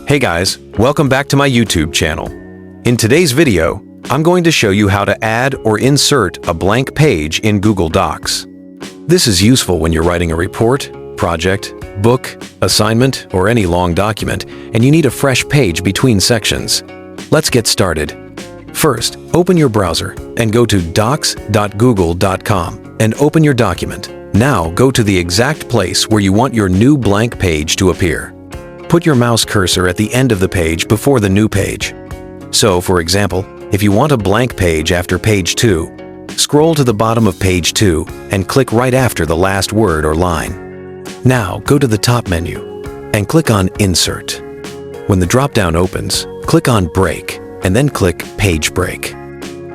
Hey guys, welcome back to my YouTube channel. In today's video, I'm going to show you how to add or insert a blank page in Google Docs. This is useful when you're writing a report, project, book, assignment, or any long document, and you need a fresh page between sections. Let's get started. First, open your browser and go to docs.google.com and open your document. Now go to the exact place where you want your new blank page to appear. Put your mouse cursor at the end of the page before the new page. So, for example, if you want a blank page after page 2, scroll to the bottom of page 2 and click right after the last word or line. Now go to the top menu and click on Insert. When the drop-down opens, click on Break and then click Page Break.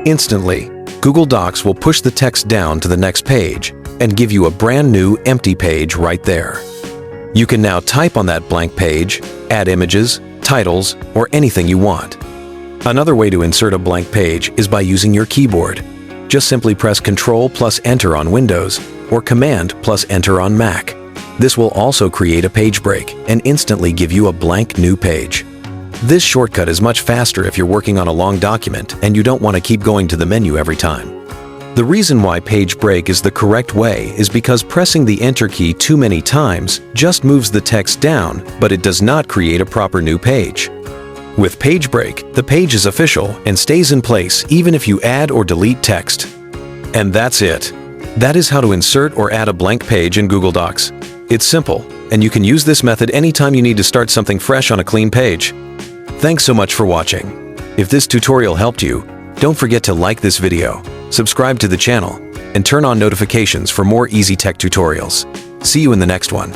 Instantly, Google Docs will push the text down to the next page and give you a brand new empty page right there. You can now type on that blank page, add images, titles, or anything you want. Another way to insert a blank page is by using your keyboard. Just simply press Ctrl plus Enter on Windows or Command plus Enter on Mac. This will also create a page break and instantly give you a blank new page. This shortcut is much faster if you're working on a long document and you don't want to keep going to the menu every time. The reason why page break is the correct way is because pressing the Enter key too many times just moves the text down, but it does not create a proper new page. With page break, the page is official and stays in place even if you add or delete text. And that's it. That is how to insert or add a blank page in Google Docs. It's simple, and you can use this method anytime you need to start something fresh on a clean page. Thanks so much for watching. If this tutorial helped you, don't forget to like this video, subscribe to the channel, and turn on notifications for more easy tech tutorials. See you in the next one.